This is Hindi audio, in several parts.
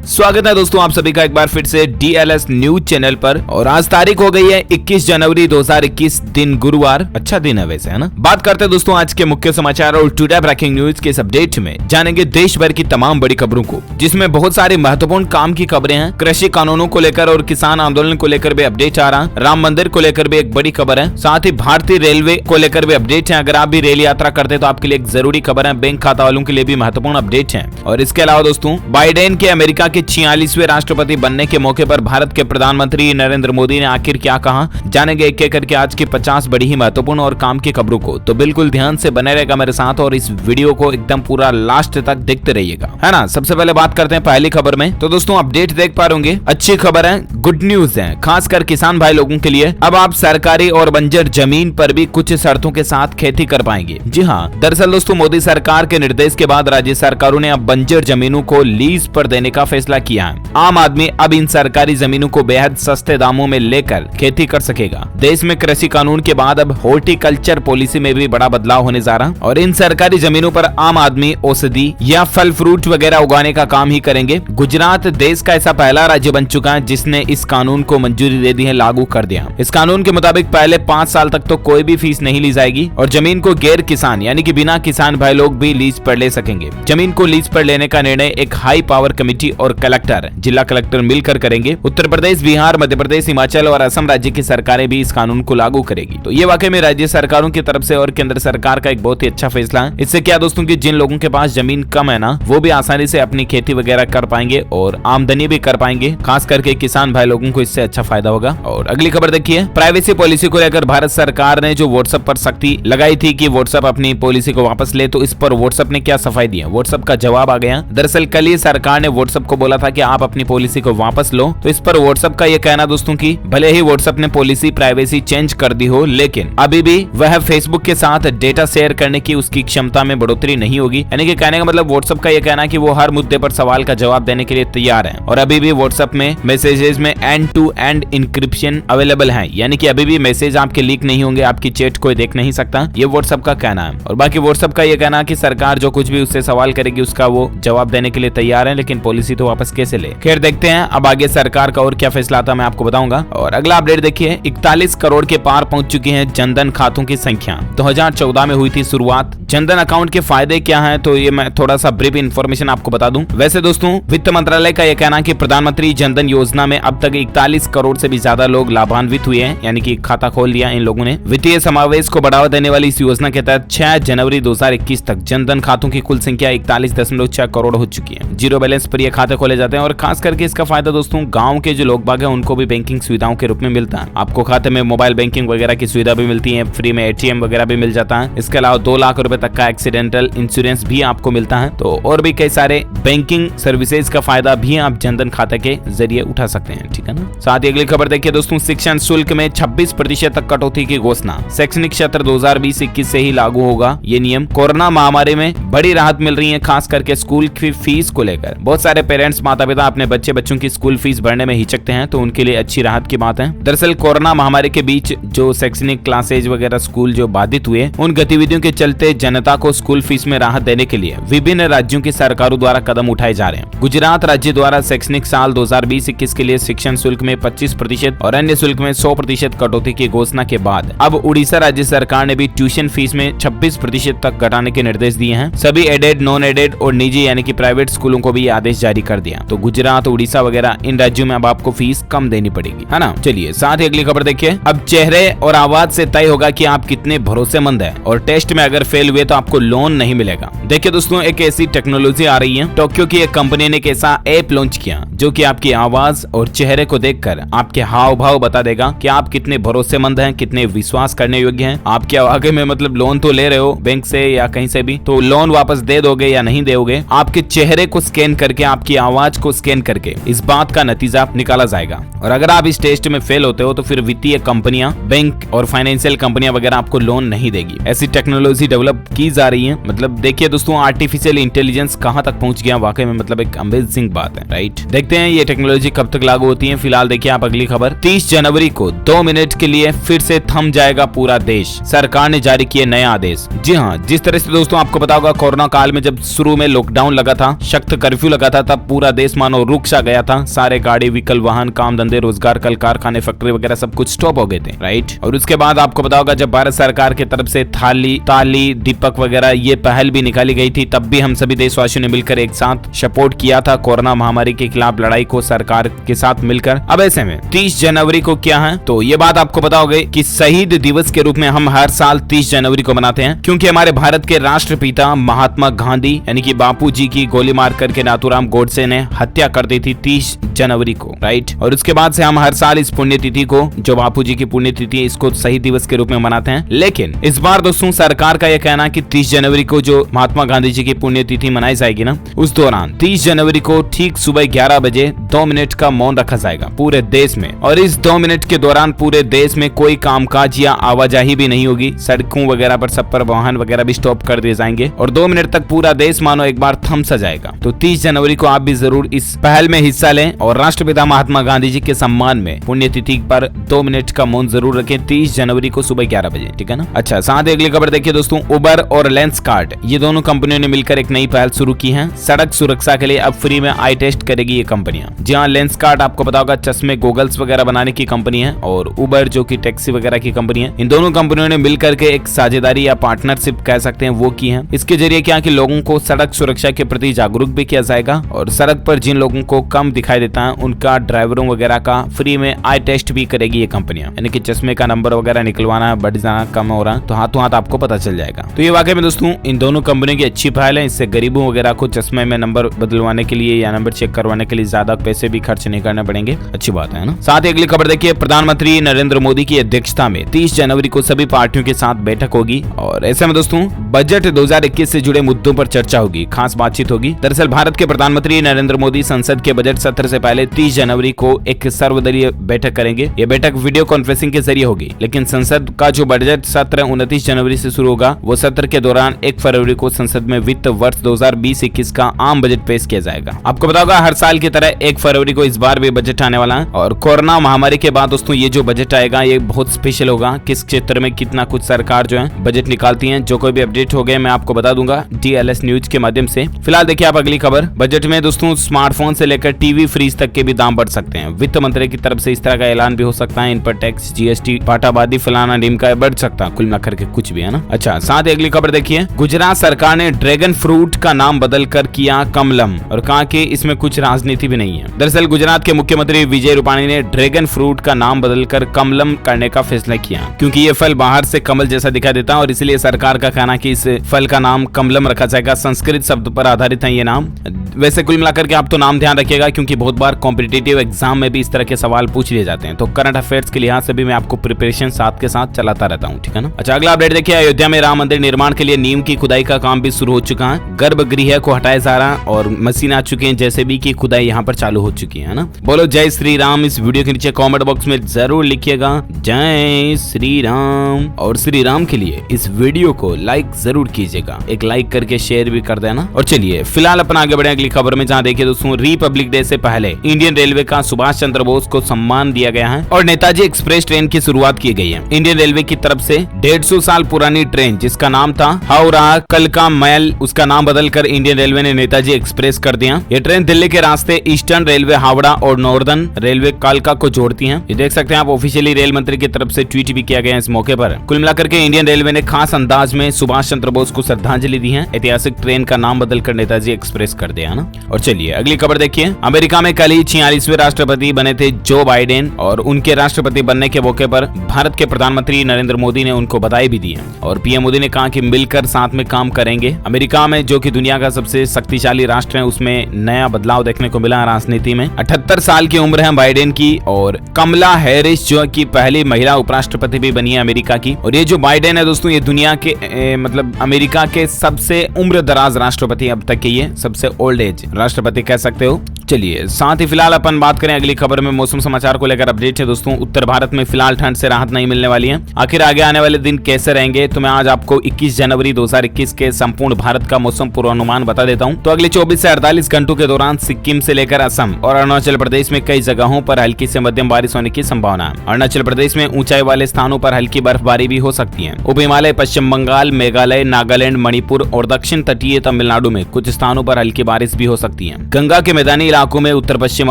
स्वागत है दोस्तों आप सभी का एक बार फिर से DLS न्यूज चैनल पर। और आज तारीख हो गई है 21 जनवरी 2021, दिन गुरुवार। अच्छा दिन है वैसे, है ना। बात करते हैं दोस्तों आज के मुख्य समाचार और टुडे ब्रेकिंग न्यूज के इस अपडेट में जानेंगे देश भर की तमाम बड़ी खबरों को, जिसमें बहुत सारी महत्वपूर्ण काम की खबरें हैं। कृषि कानूनों को लेकर और किसान आंदोलन को लेकर भी अपडेट आ रहा, राम मंदिर को लेकर भी एक बड़ी खबर है, साथ ही भारतीय रेलवे को लेकर भी अपडेट है। अगर आप भी रेल यात्रा करते तो आपके लिए एक जरूरी खबर है, बैंक खाता वालों के लिए भी महत्वपूर्ण अपडेट है। और इसके अलावा दोस्तों बाइडेन के अमेरिका के 46वें राष्ट्रपति बनने के मौके पर भारत के प्रधानमंत्री नरेंद्र मोदी ने आखिर क्या कहा, जानेंगे एक एक करके आज की 50 बड़ी ही महत्वपूर्ण और काम की खबरों को। तो बिल्कुल ध्यान से बने रहेगा मेरे साथ और इस वीडियो को एकदम पूरा लास्ट तक देखते रहिएगा, है ना। सबसे पहले बात करते हैं पहली खबर में। तो दोस्तों अपडेट देख पा रहे, अच्छी खबर है, गुड न्यूज है, खासकर किसान भाई लोगों के लिए। अब आप सरकारी और बंजर जमीन पर भी कुछ शर्तों के साथ खेती कर पाएंगे। जी हाँ, दरअसल दोस्तों मोदी सरकार के निर्देश के बाद राज्य सरकारों ने अब बंजर जमीनों को लीज पर देने का फैसला किया है। आम आदमी अब इन सरकारी जमीनों को बेहद सस्ते दामों में लेकर खेती कर सकेगा। देश में कृषि कानून के बाद अब हॉर्टिकल्चर पॉलिसी में भी बड़ा बदलाव होने जा रहा और इन सरकारी जमीनों पर आम आदमी औषधि या फल फ्रूट वगैरह उगाने का काम ही करेंगे। गुजरात देश का ऐसा पहला राज्य बन चुका है जिसने इस कानून को मंजूरी दे दी है, लागू कर दिया। इस कानून के मुताबिक पहले 5 साल तक तो कोई भी फीस नहीं ली जाएगी और जमीन को गैर किसान यानी कि बिना किसान भाई लोग भी लीज पर ले सकेंगे। जमीन को लीज पर लेने का निर्णय एक हाई पावर कमेटी और कलेक्टर, जिला कलेक्टर मिलकर करेंगे। उत्तर प्रदेश, बिहार, मध्य प्रदेश, हिमाचल और असम राज्य की सरकारें भी इस कानून को लागू करेगी। तो ये वाकई में राज्य सरकारों की तरफ से और केंद्र सरकार का एक बहुत ही अच्छा फैसला है। इससे क्या दोस्तों की जिन लोगों के पास जमीन कम है ना, वो भी आसानी से अपनी खेती वगैरह कर पाएंगे और आमदनी भी कर पाएंगे। खास करके किसान भाई लोगों को इससे अच्छा फायदा होगा। और अगली खबर देखिए, प्राइवेसी पॉलिसी को लेकर भारत सरकार ने जो व्हाट्सएप पर सख्ती लगाई थी कि व्हाट्सएप अपनी पॉलिसी को वापस ले, तो इस पर व्हाट्सएप ने क्या सफाई दी है, व्हाट्सएप का जवाब आ गया। दरअसल कल ही सरकार ने व्हाट्सएप को बोला था कि आप अपनी पॉलिसी को वापस लो। तो इस पर व्हाट्सएप का ये कहना दोस्तों की भले ही व्हाट्सएप ने पॉलिसी प्राइवेसी चेंज कर दी हो, लेकिन अभी भी वह फेसबुक के साथ डेटा शेयर करने की उसकी क्षमता में बढ़ोतरी नहीं होगी। यानी कि कहने का मतलब व्हाट्सएप का ये कहना कि वो हर मुद्दे पर सवाल का जवाब देने के लिए तैयार है और अभी भी व्हाट्सएप में मैसेजेस में end to end encryption available है, यानी कि अभी भी मैसेज आपके लीक नहीं होंगे, आपकी चैट कोई देख नहीं सकता। ये व्हाट्सएप का कहना है। और बाकी व्हाट्सएप का ये कहना कि सरकार जो कुछ भी उससे सवाल करेगी उसका वो जवाब देने के लिए तैयार है, लेकिन पॉलिसी तो वापस कैसे ले। खैर देखते हैं अब आगे सरकार का और क्या फैसला आता मैं आपको बताऊंगा। और अगला अपडेट देखिए, 41 करोड़ के पार पहुंच चुकी है जनधन खातों की संख्या। 2014 में हुई थी शुरुआत। जनधन अकाउंट के फायदे क्या हैं, तो ये मैं थोड़ा सा ब्रीफ इन्फॉर्मेशन आपको बता दूं। वैसे दोस्तों वित्त मंत्रालय का यह कहना है कि प्रधानमंत्री जनधन योजना में अब तक 41 करोड़ से भी ज्यादा लोग लाभान्वित हुए हैं, यानी कि खाता खोल लिया इन लोगों ने। वित्तीय समावेश को बढ़ावा देने वाली इस योजना के तहत 6 जनवरी 2021 तक जनधन खातों की कुल संख्या 41.6 करोड़ हो चुकी है। जीरो बैलेंस पर ये खाते खोले जाते हैं और खास करके इसका फायदा दोस्तों गाँव के जो लोग बाग है उनको भी बैंकिंग सुविधाओं के रूप में मिलता है। आपको खाते में मोबाइल बैंकिंग वगैरह की सुविधा भी मिलती है, फ्री में ATM वगैरह भी मिल जाता है। इसके अलावा 2 लाख रुपए तक का एक्सीडेंटल इंश्योरेंस भी आपको मिलता है। तो और भी कई सारे बैंकिंग सर्विसेज का फायदा भी आप जनधन खाते के जरिए उठा सकते हैं, ठीक है ना। साथ ही अगली खबर देखिए दोस्तों, शिक्षण शुल्क में 26% तक कटौती की घोषणा। शैक्षणिक सत्र 2020-21 से ही लागू होगा ये नियम। कोरोना महामारी में बड़ी राहत मिल रही है, खास करके स्कूल की फीस को लेकर। बहुत सारे पेरेंट्स, माता पिता अपने बच्चों की स्कूल फीस भरने में हिचकते हैं, तो उनके लिए अच्छी राहत की बात है। दरअसल कोरोना महामारी के बीच जो शैक्षणिक क्लासेज वगैरह स्कूल जो बाधित हुए, उन गतिविधियों के चलते जनता को स्कूल फीस में राहत देने के लिए विभिन्न राज्यों की सरकारों द्वारा कदम उठाए जा रहे हैं। गुजरात राज्य द्वारा शैक्षणिक साल 2020-21 के लिए शिक्षण शुल्क में 25% और अन्य शुल्क में 100% कटौती की घोषणा के बाद अब उड़ीसा राज्य सरकार ने भी ट्यूशन फीस में 26% तक घटाने के निर्देश दिए हैं। सभी एडेड, नॉन एडेड और निजी यानी कि प्राइवेट स्कूलों को भी आदेश जारी कर दिया। तो गुजरात, उड़ीसा वगैरह इन राज्यों में अब आपको फीस कम देनी पड़ेगी, है ना। चलिए साथ ही अगली खबर देखिए, अब चेहरे और आवाज से तय होगा कि आप कितने भरोसेमंद हैं और टेस्ट में अगर फेल हुए तो आपको लोन नहीं मिलेगा। देखिए दोस्तों एक ऐसी टेक्नोलॉजी आ रही है, टोक्यो की एक कंपनी ने एक ऐसा ऐप लॉन्च किया जो कि आपकी आवाज और चेहरे को देखकर आपके हाव भाव बता देगा कि आप कितने भरोसेमंद हैं, कितने विश्वास करने योग्य हैं। आप क्या आगे में मतलब लोन तो ले रहे हो बैंक से या कहीं से भी, तो लोन वापस दे दोगे या नहीं दोगे, आपके चेहरे को स्कैन करके, आपकी आवाज को स्कैन करके इस बात का नतीजा निकाला जाएगा। और अगर आप इस टेस्ट में फेल होते हो तो फिर वित्तीय कंपनियां, बैंक और फाइनेंशियल कंपनियां वगैरह आपको लोन नहीं देगी। ऐसी टेक्नोलॉजी डेवलप की जा रही है। मतलब देखिए दोस्तों आर्टिफिशियल इंटेलिजेंस कहां तक पहुंच गया, वाकई में मतलब एक अमेजिंग बात है, राइट। देखते हैं ये टेक्नोलॉजी कब तक लागू होती है। फिलहाल देखिए आप अगली खबर, 30 जनवरी को 2 मिनट के लिए फिर से थम जाएगा पूरा देश, सरकार ने जारी किए नए आदेश। जी हाँ, जिस तरह से दोस्तों आपको पता होगा कोरोना काल में जब शुरू में लॉकडाउन लगा था, सख्त कर्फ्यू लगा था, तब पूरा देश मानो रुक सा गया था। सारे गाड़ी व्हीकल वाहन काम धंधे रोजगार कल कारखाने फैक्ट्री वगैरह सब कुछ स्टॉप हो गए थे, राइट। और उसके बाद आपको पता होगा जब भारत सरकार की तरफ से ताली दीपक वगैरह ये पहल भी निकाली गई थी, तब भी हम सभी देशवासियों ने मिलकर एक साथ सपोर्ट किया था कोरोना महामारी के खिलाफ लड़ाई को सरकार के साथ मिलकर। अब ऐसे में 30 जनवरी को क्या है, तो ये बात आपको पता होगी कि शहीद दिवस के रूप में हम हर साल 30 जनवरी को मनाते हैं, क्योंकि हमारे भारत के राष्ट्रपिता महात्मा गांधी यानी कि बापू जी की गोली मार करके नाथूराम गोडसे ने हत्या कर दी थी 30 जनवरी को, राइट। और उसके बाद से हम हर साल इस पुण्यतिथि को, जो बापू जी की पुण्यतिथि है, इसको शहीद दिवस के रूप में मनाते हैं। लेकिन इस बार दोस्तों सरकार का यह कहना कि 30 जनवरी को जो महात्मा गांधी जी की पुण्यतिथि मनाई जाएगी ना, उस दौरान 30 जनवरी को ठीक सुबह 11 बजे 2 मिनट का मौन रखा जाएगा पूरे देश में। और इस 2 मिनट के दौरान पूरे देश में कोई कामकाज या आवाजाही भी नहीं होगी। सड़कों वगैरह पर सब पर वाहन वगैरह भी स्टॉप कर दिए जाएंगे और 2 मिनट तक पूरा देश मानो एक बार थम सा जाएगा। तो 30 जनवरी को आप भी जरूर इस पहल में हिस्सा लें और राष्ट्रपिता महात्मा गांधी जी के सम्मान में पुण्यतिथि पर 2 मिनट का मौन जरूर रखें 30 जनवरी को सुबह 11 बजे, ठीक है ना। अच्छा, साथ ही अगली खबर देखिए दोस्तों, उबर और लेंसकार्ट ये दोनों कंपनियों ने मिलकर एक नई पहल शुरू की है। सड़क सुरक्षा के लिए अब फ्री में आई टेस्ट करेगी ये कंपनियां। जी हाँ, लेंसकार्ट आपको पता होगा चश्मे गोगल्स वगैरह बनाने की कंपनी है और उबर जो कि टैक्सी वगैरह की कंपनी है। इन दोनों कंपनियों ने मिलकर के एक साझेदारी या पार्टनरशिप कह सकते हैं वो की है। इसके जरिए क्या कि लोगों को सड़क सुरक्षा के प्रति जागरूक भी किया जाएगा और सड़क पर जिन लोगों को कम दिखाई देता है उनका ड्राइवरों वगैरह का फ्री में आई टेस्ट भी करेगी ये कंपनियां। यानी कि चश्मे का नंबर वगैरह निकलवाना है, बढ़ जाना, कम हो रहा है, तो हाथों हाथ आपको पता चल जाएगा। तो ये वाकई में दोस्तों इन दोनों कंपनियों की अच्छी पहल है। इससे गरीबों वगैरह को चश्मे में नंबर बदलवाने के लिए या नंबर चेक करवाने के लिए ज्यादा पैसे भी खर्च नहीं करने पड़ेंगे। अच्छी बात है ना। साथ ही अगली खबर देखिए, प्रधानमंत्री नरेंद्र मोदी की अध्यक्षता में 30 जनवरी को सभी पार्टियों के साथ बैठक होगी और ऐसे में दोस्तों बजट 2021 से जुड़े मुद्दों पर चर्चा होगी, खास बातचीत होगी। दरअसल भारत के प्रधानमंत्री नरेंद्र मोदी संसद के बजट सत्र से पहले 30 जनवरी को एक सर्वदलीय बैठक करेंगे। ये बैठक वीडियो कॉन्फ्रेंसिंग के जरिए होगी, लेकिन संसद का जो बजट सत्र 29 जनवरी से शुरू होगा, वो सत्र के दौरान 1 फरवरी को संसद में वित्त वर्ष 2020-21 का आम बजट पेश किया जाएगा। आपको पता होगा हर साल की तरह 1 फरवरी को इस बार भी बजट आने वाला है और कोरोना महामारी के बाद दोस्तों ये जो बजट आएगा ये बहुत स्पेशल होगा। किस क्षेत्र में कितना कुछ सरकार जो है बजट निकालती है, जो कोई भी अपडेट हो गए मैं आपको बता दूंगा DLS न्यूज के माध्यम से। फिलहाल देखिए आप अगली खबर, बजट में दोस्तों स्मार्टफोन से लेकर टीवी फ्रिज तक के भी दाम बढ़ सकते हैं। वित्त मंत्री की तरफ से इस तरह का ऐलान भी हो सकता है। इन पर टैक्स, GST, पाटाबादी, फलाना ढिमका बढ़ सकता है, कुल मिलाकर के कुछ भी, है ना। अच्छा, साथ ही अगली खबर देखिए, गुजरात सरकार ने ड्रैगन फ्रूट का नाम बदल कर किया कमलम और कहा कि इसमें कुछ राजनीति भी नहीं है। दरअसल गुजरात के मुख्यमंत्री विजय रूपाणी ने ड्रैगन फ्रूट का नाम बदलकर कमलम करने का फैसला किया, क्योंकि ये फल बाहर से कमल जैसा दिखाई देता है और इसलिए सरकार का कहना कि इस फल का नाम कमलम रखा जाएगा। संस्कृत शब्द पर आधारित है ये नाम। वैसे कुल मिलाकर के आप तो नाम ध्यान रखिएगा, क्योंकि बहुत बार कॉम्पिटिटिव एग्जाम में भी इस तरह के सवाल पूछ लिए जाते हैं, तो करंट अफेयर्स के लिहाज से भी मैं आपको प्रिपरेशन साथ के साथ चलाता रहता हूँ, ठीक है ना। अच्छा, अगला अपडेट देखिए, अयोध्या में राम मंदिर निर्माण के लिए नींव की खुदाई का काम भी शुरू हो चुका है। गर्भगृह को हटाया जा रहा है और मशीन आ चुकी है, जैसे भी की खुदाई यहाँ पर चालू हो चुकी है ना। बोलो जय श्री राम। इस वीडियो के नीचे कमेंट बॉक्स में जरूर लिखिएगा जय श्री राम, और श्री राम के लिए इस वीडियो को लाइक जरूर कीजिएगा, एक लाइक करके शेयर भी कर देना। और चलिए फिलहाल अपन आगे बढ़े अगली खबर में, जहाँ देखिए दोस्तों रिपब्लिक डे से पहले इंडियन रेलवे का सुभाष चंद्र बोस को सम्मान दिया गया है और नेताजी एक्सप्रेस ट्रेन की शुरुआत की गई है। इंडियन रेलवे की तरफ से 150 साल पुरानी ट्रेन जिसका नाम था हावड़ा कलका मैल, उसका नाम बदलकर इंडियन रेलवे ने नेताजी एक्सप्रेस कर दिया। ये ट्रेन दिल्ली के रास्ते ईस्टर्न रेलवे हावड़ा और नॉर्दर्न रेलवे कालका को जोड़ती है। ये देख सकते हैं आप, ऑफिशियली रेल मंत्री की तरफ से ट्वीट भी किया गया इस मौके पर। कुल मिलाकर के इंडियन रेलवे ने खास अंदाज में सुभाष चंद्र बोस को श्रद्धांजलि दी है। ऐतिहासिक ट्रेन का नाम बदलकर नेताजी एक्सप्रेस कर दिया ना। और चलिए अगली खबर देखिए, अमेरिका में कल ही 46वें राष्ट्रपति बने थे जो बाइडेन और उनके राष्ट्रपति बनने के मौके पर भारत के प्रधानमंत्री नरेंद्र मोदी ने उनको बधाई भी दी है और पीएम मोदी ने कहा कि मिलकर साथ में काम करेंगे। अमेरिका में जो कि दुनिया का सबसे शक्तिशाली राष्ट्र है, उसमें नया बदलाव देखने को मिला राजनीति में। 78 साल की उम्र है बाइडेन की और कमला हैरिस जो कि पहली महिला उपराष्ट्रपति भी बनी है अमेरिका की। और ये जो बाइडेन है दोस्तों, ये दुनिया के मतलब अमेरिका के सबसे उम्र दराज राष्ट्रपति अब तक के, ये सबसे ओल्ड एज राष्ट्रपति कह सकते हो। चलिए साथ ही फिलहाल अपन बात करें अगली खबर में, मौसम समाचार को लेकर अपडेट है दोस्तों। उत्तर भारत में फिलहाल ठंड से राहत नहीं मिलने वाली है। आखिर आगे आने वाले दिन कैसे रहेंगे, तो मैं आज आपको 21 जनवरी 2021 के संपूर्ण भारत का मौसम पूर्वानुमान बता देता हूं। तो अगले 24 से 48 घंटों के दौरान सिक्किम से लेकर असम असम और अरुणाचल प्रदेश में कई जगहों पर हल्की से मध्यम बारिश होने की संभावना है। अरुणाचल प्रदेश में ऊंचाई वाले स्थानों पर हल्की बर्फबारी भी हो सकती है। उप हिमालय, पश्चिम बंगाल, मेघालय, नागालैंड, मणिपुर और दक्षिण तटीय तमिलनाडु में कुछ स्थानों पर हल्की बारिश भी हो सकती है। गंगा के मैदानी इलाकों में उत्तर पश्चिम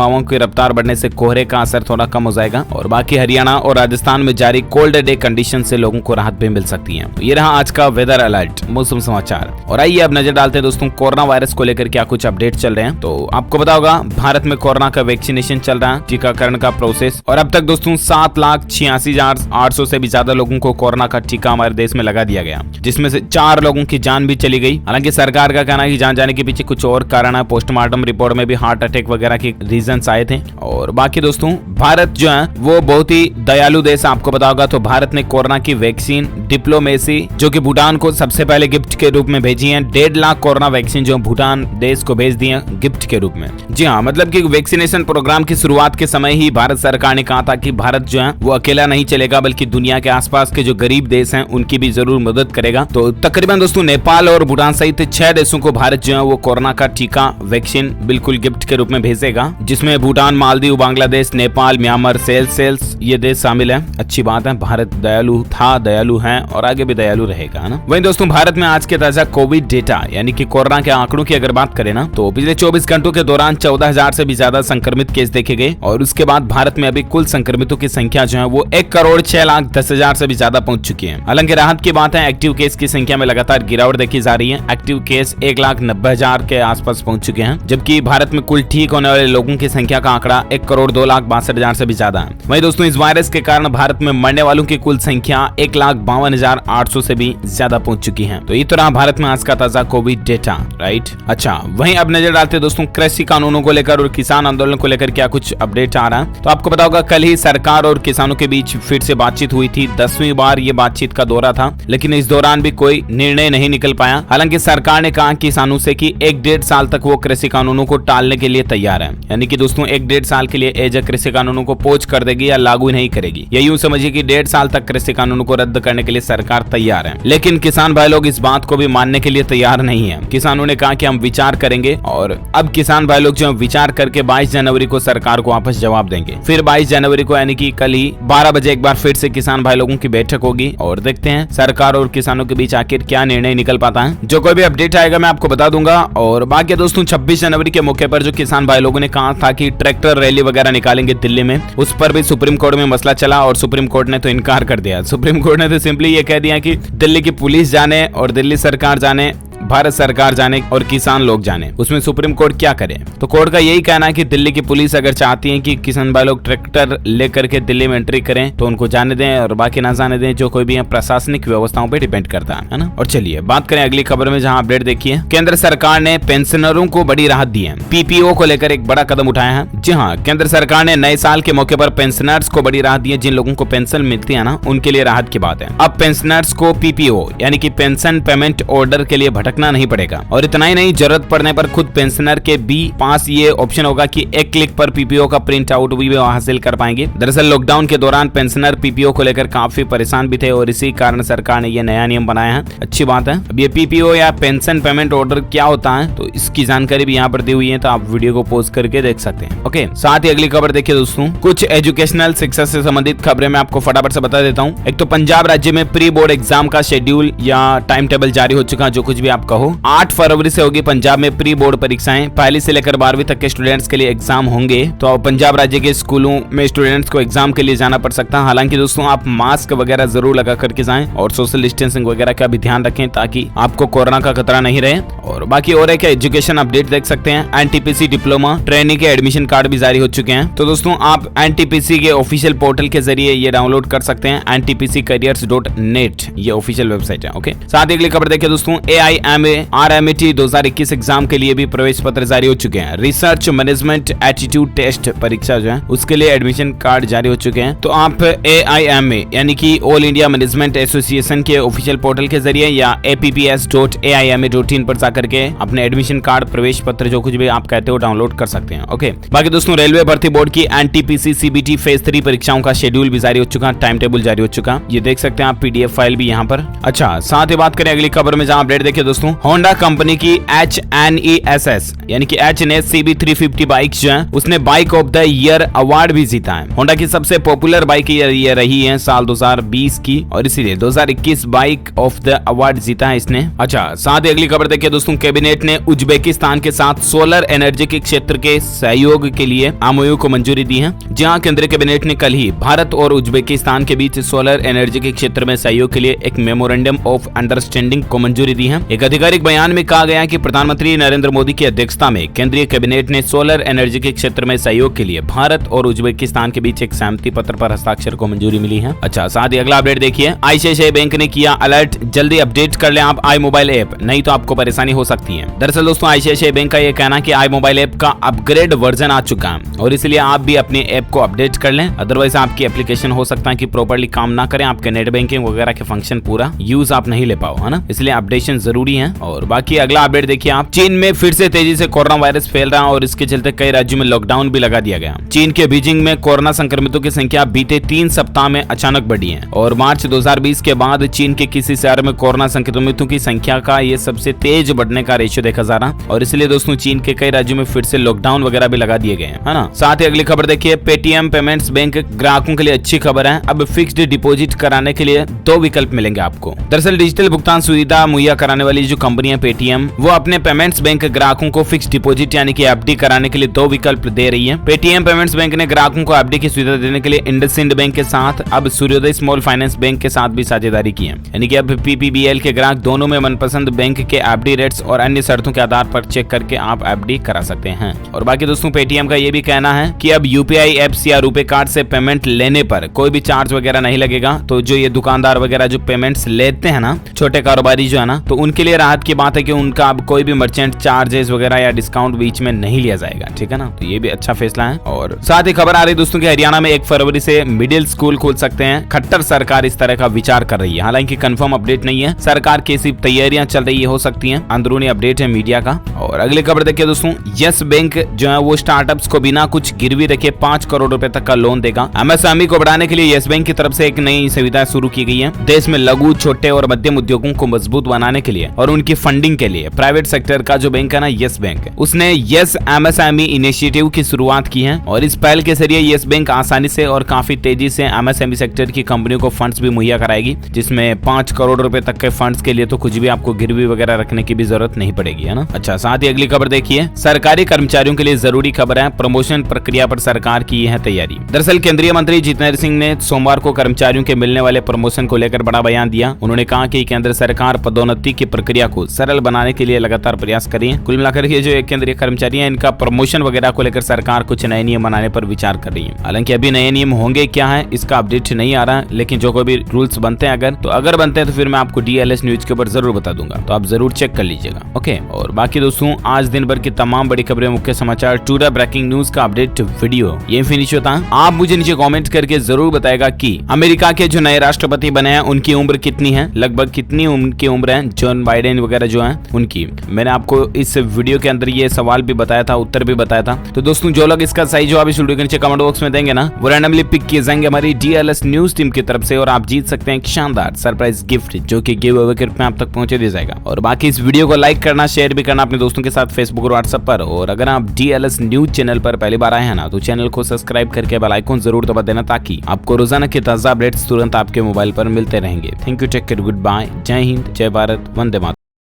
हवाओं की रफ्तार बढ़ने से कोहरे का असर थोड़ा कम हो जाएगा और बाकी हरियाणा और राजस्थान में जारी कोल्ड डे कंडीशन से लोगों को राहत भी मिल सकती है। ये रहा आज का वेदर अलर्ट, मौसम समाचार। और आइए अब नजर डालते हैं दोस्तों कोरोना वायरस को लेकर क्या कुछ अपडेट चल रहे हैं। तो आपको पता होगा भारत में कोरोना का वैक्सीनेशन चल रहा है, टीकाकरण का प्रोसेस, और अब तक दोस्तों 7,86,800 से भी ज्यादा लोगों को कोरोना का टीका हमारे देश में लगा दिया गया, जिसमें से 4 लोगों की जान भी चली गई। हालांकि सरकार का कहना है कि जान जाने के पीछे कुछ और कारण है। पोस्टमार्टम रिपोर्ट में भी हार्ट अटैक वगैरह के रीजंस आए थे। और बाकी दोस्तों भारत जो है वो बहुत ही दयालु देश है, आपको पता होगा। तो भारत ने कोरोना की वैक्सीन डिप्लोमेसी जो कि भूटान को सबसे पहले गिफ्ट के रूप में भेजी है। 1.5 लाख कोरोना वैक्सीन जो भूटान देश को भेज दिए गिफ्ट के रूप में। जी हाँ, मतलब कि वैक्सीनेशन प्रोग्राम की शुरुआत के समय ही भारत सरकार ने कहा था कि भारत जो है वो अकेला नहीं चलेगा, बल्कि दुनिया के आसपास के जो गरीब देश हैं उनकी भी जरूर मदद करेगा। तो तकरीबन दोस्तों नेपाल और भूटान सहित 6 देशों को भारत जो है वो कोरोना का टीका वैक्सीन बिल्कुल गिफ्ट के रूप में भेजेगा, जिसमें भूटान, मालदीव, बांग्लादेश, नेपाल, म्यांमार, सेल्स ये देश शामिल है। अच्छी बात है, भारत दयालु था, दयालु है और आगे भी दयालु रहेगा, है ना। वहीं दोस्तों भारत में आज के ताजा कोविड डेटा यानी कि कोरोना के आंकड़ों की अगर बात करें ना, तो पिछले 24 घंटों के दौरान 14,000 से भी ज्यादा संक्रमित केस देखे गए। और उसके बाद भारत में अभी कुल संक्रमितों की संख्या जो है वो 1,06,10,000 से भी ज्यादा पहुंच चुकी है। हालांकि राहत की बात है, एक्टिव केस की संख्या में लगातार गिरावट देखी जा रही है। एक्टिव केस 1,90,000 के आसपास पहुंच चुके हैं, जबकि भारत में कुल ठीक होने वाले लोगों की संख्या का आंकड़ा 1,02,62,000 से भी ज्यादा है। वहीं दोस्तों इस वायरस के कारण भारत में मरने वालों की कुल संख्या 1,52,800 से भी ज्यादा पहुंच चुकी है। तो ये तो रहा भारत में आज का ताजा कोविड डेटा, राइट। अच्छा, वहीं अब नजर डालते दोस्तों कृषि कानूनों को लेकर और किसान आंदोलन को लेकर क्या कुछ अपडेट आ रहा है। तो आपको पता होगा कल ही सरकार और किसानों के बीच फिर से बातचीत हुई थी। 10वीं बार ये बातचीत का दौरा था, लेकिन इस दौरान भी कोई निर्णय नहीं निकल पाया। हालांकि सरकार ने कहा किसानों से कि 1-1.5 साल तक वो कृषि कानूनों को टालने के लिए तैयार है। यानी कि दोस्तों 1-1.5 साल के लिए एज कृषि कानूनों को पोच कर देगी या लागू नहीं करेगी। या यूं समझिए कि 1.5 साल तक कृषि कानूनों को रद्द करने के लिए सरकार तैयार है। लेकिन किसान भाई लोग इस बात को भी मानने के लिए तैयार नहीं है। किसानों ने कहा कि हम विचार करेंगे, और अब किसान भाई लोग जो विचार करके 22 जनवरी को सरकार को वापस जवाब देंगे। फिर 22 जनवरी को यानी कि कल ही 12 बजे एक बार फिर से किसान भाई लोगों की बैठक होगी और देखते हैं सरकार और किसानों के बीच आखिर क्या निर्णय निकल पाता है। जो कोई भी अपडेट आएगा मैं आपको बता दूंगा। और बाकी दोस्तों 26 जनवरी के मौके पर जो किसान भाई लोगों ने कहा था कि ट्रैक्टर रैली वगैरह निकालेंगे दिल्ली में, उस पर भी सुप्रीम कोर्ट में मसला चला और सुप्रीम कोर्ट ने तो इनकार कर दिया। सुप्रीम कोर्ट ने तो सिंपली ये कह दिया कि दिल्ली की पुलिस जाने और दिल्ली सरकार जाने, भारत सरकार जाने और किसान लोग जाने, उसमें सुप्रीम कोर्ट क्या करे। तो कोर्ट का यही कहना है कि दिल्ली की पुलिस अगर चाहती है कि किसान भाई लोग ट्रैक्टर लेकर के दिल्ली में एंट्री करें तो उनको जाने दें, और बाकी ना जाने दें। जो कोई भी प्रशासनिक व्यवस्थाओं पे डिपेंड करता है ना। और चलिए बात करें अगली खबर में, जहां अपडेट देखिए। केंद्र सरकार ने पेंशनरों को बड़ी राहत दी है। पीपीओ को लेकर एक बड़ा कदम उठाया है। जी हाँ, केंद्र सरकार ने नए साल के मौके पर पेंशनर्स को बड़ी राहत दी है। जिन लोगों को पेंशन मिलती है ना, उनके लिए राहत की बात है। अब पेंशनर्स को पीपीओ यानी कि पेंशन पेमेंट ऑर्डर के लिए भटकना नहीं पड़ेगा। और इतना ही नहीं, जरूरत पड़ने पर खुद पेंशनर के भी पास ये ऑप्शन होगा कि एक क्लिक पर पीपीओ का प्रिंट आउट भी हासिल कर पाएंगे। दरअसल लॉकडाउन के दौरान पेंशनर पीपीओ को लेकर काफी परेशान भी थे और इसी कारण सरकार ने ये नया नियम बनाया है। अच्छी बात है। अब ये पीपीओ या पेंशन पेमेंट ऑर्डर क्या होता है, तो इसकी जानकारी भी यहाँ पर दी हुई है, तो आप वीडियो को पॉज करके देख सकते हैं। ओके, साथ ही अगली खबर देखिए दोस्तों, कुछ एजुकेशनल शिक्षा से संबंधित खबरें मैं आपको फटाफट से बता देता हूँ। एक तो पंजाब राज्य में प्री बोर्ड एग्जाम का शेड्यूल या टाइम टेबल जारी हो चुका है, जो कुछ भी आप कहो। 8 फरवरी से होगी पंजाब में प्री बोर्ड परीक्षाएं। पहली से लेकर 12वीं तक के स्टूडेंट्स के लिए एग्जाम होंगे। तो पंजाब राज्य के स्कूलों में स्टूडेंट्स को एग्जाम के लिए जाना पड़ सकता है। हालांकि दोस्तों आप मास्क वगैरह जरूर लगा करके जाएं और सोशल डिस्टेंसिंग वगैरह का भी ध्यान रखें ताकि आपको कोरोना का खतरा नहीं रहे। और बाकी और एक एजुकेशन अपडेट देख सकते हैं। एनटीपीसी डिप्लोमा ट्रेनिंग के एडमिशन कार्ड भी जारी हो चुके हैं। तो दोस्तों आप एनटीपीसी के ऑफिशियल पोर्टल के जरिए ये डाउनलोड कर सकते हैं। ntpccareers.net ये ऑफिशियल वेबसाइट है। ओके, साथ ही अगली खबर देखिए दोस्तों, AIMA RMAT 2021 एग्जाम के लिए भी प्रवेश पत्र जारी हो चुके हैं। रिसर्च मैनेजमेंट एप्टीट्यूड टेस्ट परीक्षा जो है उसके लिए एडमिशन कार्ड जारी हो चुके हैं। तो आप AIMA यानी कि ऑल इंडिया मैनेजमेंट एसोसिएशन के ऑफिशियल पोर्टल के जरिए या apps.aima.in पर जाकर के अपने एडमिशन कार्ड, प्रवेश पत्र, जो कुछ भी आप कहते हो डाउनलोड कर सकते हैं। ओके, बाकी दोस्तों रेलवे भर्ती बोर्ड की NTPC CBT फेज 3 परीक्षाओं का शेड्यूल भी जारी हो चुका, टाइम टेबल जारी हो चुका, ये देख सकते हैं आप PDF फाइल भी यहाँ पर। अच्छा, साथ ही बात करें अगली खबर में, जहाँ अपडेट देखिए दोस्तों होंडा कंपनी की HNESS यानी कि HNS CB350 बाइक जो है उसने bike of the year award भी जीता है। होंडा की सबसे पॉपुलर बाइक ये रही है साल 2020 की और इसीलिए 2021 बाइक ऑफ द अवार्ड जीता है इसने। अच्छा, साथ ही अगली खबर देखिए दोस्तों, कैबिनेट ने उज्बेकिस्तान के साथ सोलर एनर्जी के क्षेत्र के सहयोग के लिए MOU को मंजूरी दी है। जहां केंद्रीय कैबिनेट ने कल ही भारत और उज्बेकिस्तान के बीच सोलर एनर्जी के क्षेत्र में सहयोग के लिए एक मेमोरेंडम ऑफ अंडरस्टैंडिंग को मंजूरी दी है। एक आधिकारिक बयान में कहा गया कि प्रधानमंत्री नरेंद्र मोदी की अध्यक्षता में केंद्रीय कैबिनेट ने सोलर एनर्जी के क्षेत्र में सहयोग के लिए भारत और उज्बेकिस्तान के बीच एक सहमति पत्र पर हस्ताक्षर को मंजूरी मिली है। अच्छा, साथ ही अगला अपडेट देखिए, ICICI बैंक ने किया अलर्ट, जल्दी अपडेट कर लें आप iMobile ऐप, नहीं तो आपको परेशानी हो सकती है। दरअसल दोस्तों ICICI बैंक का यह कहना है कि iMobile ऐप का अपग्रेड वर्जन आ चुका है और इसलिए आप भी अपने ऐप को अपडेट कर लें, अदरवाइज आपकी एप्लीकेशन हो सकता है कि प्रॉपर्ली काम ना करें, आपके नेट बैंकिंग वगैरह के फंक्शन पूरा यूज आप नहीं ले पाओ, है ना, इसलिए अपडेशन जरूरी है। और बाकी अगला अपडेट देखिए आप, चीन में फिर से तेजी से कोरोना वायरस फैल रहा है और इसके चलते कई राज्यों में लॉकडाउन भी लगा दिया गया। चीन के बीजिंग में कोरोना संक्रमितों की संख्या बीते 3 सप्ताह में अचानक बढ़ी है और मार्च 2020 के बाद चीन के किसी शहर में कोरोना संक्रमितों की संख्या का ये सबसे तेज बढ़ने का रेशियो देखा जा रहा और इसलिए दोस्तों चीन के कई राज्यों में फिर से लॉकडाउन वगैरह भी लगा दिए गए हैं, है ना। साथ ही अगली खबर देखिए, पेटीएम पेमेंट्स बैंक ग्राहकों के लिए अच्छी खबर है, अब फिक्स्ड डिपॉजिट कराने के लिए 2 विकल्प मिलेंगे आपको। दरअसल डिजिटल भुगतान सुविधा मुहैया कराने वाली जो कंपनी है पेटीएम, वो अपने पेमेंट्स बैंक ग्राहकों को फिक्स्ड डिपॉजिट यानी कि FD कराने के लिए 2 विकल्प दे रही है। पेटीएम पेमेंट्स बैंक ने ग्राहकों को FD की सुविधा देने के लिए इंडसइंड बैंक के साथ अब सूर्योदय स्मॉल फाइनेंस बैंक के साथ भी साझेदारी की है, यानी कि अब PPBL के ग्राहक दोनों में मनपसंद बैंक के FD रेट्स और अन्य शर्तों के आधार पर चेक करके आप FD करा सकते हैं। और बाकी दोस्तों पेटीएम का ये भी कहना है कि अब UPI एप्स या रुपे कार्ड से पेमेंट लेने पर कोई भी चार्ज वगैरह नहीं लगेगा। तो जो ये दुकानदार वगैरह जो पेमेंट्स लेते हैं ना, छोटे कारोबारी जो है ना, तो उनके लिए राहत की बात है कि उनका अब कोई भी मर्चेंट चार्जेस वगैरह या डिस्काउंट बीच में नहीं लिया जाएगा, ठीक है ना, तो ये भी अच्छा फैसला है। और साथ ही खबर आ रही दोस्तों की हरियाणा में 1 फरवरी से मिडिल स्कूल खोल सकते हैं। खट्टर सरकार इस तरह का विचार कर रही है, हालांकि कंफर्म अपडेट नहीं है, सरकार की सिर्फ तैयारियां चल रही है, हो सकती हैं, अंदरूनी अपडेट है मीडिया का। और अगली खबर देखिए दोस्तों, यस बैंक जो है वो स्टार्टअप्स को बिना कुछ गिरवी रखे 5 करोड़ रुपए तक का लोन देगा। MSME को बढ़ाने के लिए यस बैंक की तरफ से एक नई सुविधा शुरू की गई है। देश में लघु, छोटे और मध्यम उद्योगों को मजबूत बनाने के लिए और उनकी फंडिंग के लिए प्राइवेट सेक्टर का जो बैंक है ना, यस बैंक, उसने यस MSME इनिशिएटिव की शुरुआत की है और इस पहल के जरिए यस बैंक आसानी से और काफी तेजी से MSME सेक्टर की कंपनियों को फंड्स भी मुहैया कराएगी, जिसमें 5 करोड़ रुपए तक के फंड्स के लिए तो कुछ भी आपको गिरवी वगैरह रखने की भी जरूरत नहीं पड़ेगी, है ना। अच्छा, साथ ही अगली खबर देखिए, सरकारी कर्मचारियों के लिए जरूरी खबर है, प्रमोशन प्रक्रिया पर सरकार की है तैयारी। दरअसल केंद्रीय मंत्री जितेंद्र सिंह ने सोमवार को कर्मचारियों के मिलने वाले प्रमोशन को लेकर बड़ा बयान दिया। उन्होंने कहा कि केंद्र सरकार पदोन्नति की प्रक्रिया को सरल बनाने के लिए लगातार प्रयास कर रही है। कुल मिलाकर ये जो केंद्रीय कर्मचारी हैं, इनका प्रमोशन वगैरह को लेकर सरकार कुछ नए नियम बनाने पर विचार कर रही है। हालांकि अभी नए नियम होंगे क्या है इसका अपडेट नहीं आ रहा है, लेकिन जो कोई भी रूल्स बनते हैं अगर बनते हैं तो फिर मैं आपको DLS न्यूज के ऊपर जरूर बता दूंगा, तो आप जरूर चेक कर लीजिएगा, ओके। और बाकी दोस्तों आज दिन भर की तमाम बड़ी खबरें, मुख्य समाचार, टुडे ब्रेकिंग न्यूज का अपडेट वीडियो ये फिनिश होता है। आप मुझे नीचे कमेंट करके जरूर बताएगा कि अमेरिका के जो नए राष्ट्रपति बने हैं उनकी उम्र कितनी है, लगभग कितनी उनकी उम्र है, जॉन बाइडेन वगैरह जो है उनकी। मैंने आपको इस वीडियो के अंदर ये सवाल भी बताया था, उत्तर भी बताया था। तो दोस्तों जो लोग इसका सही जवाब इस वीडियो के नीचे कमेंट बॉक्स में देंगे ना, वो रैंडमली पिक किए जाएंगे हमारी DLS न्यूज टीम की तरफ से और आप जीत सकते हैं एक शानदार सरप्राइज गिफ्ट, जो कि गिव अवे के रूप में आप तक पहुंचे दिया जाएगा। और बाकी इस वीडियो को लाइक करना, शेयर भी करना अपने दोस्तों के साथ फेसबुक और व्हाट्सएप पर। और अगर आप DLS न्यूज चैनल पर पहली बार आए हैं ना, तो चैनल को सब्सक्राइब करके बेल आइकन जरूर दबा देना, ताकि आपको रोजाना के ताजा अपडेट्स तुरंत आपके मोबाइल पर मिलते रहेंगे। Thank you, take care, good bye, जय हिंद, जय भारत, वंदे मातरम।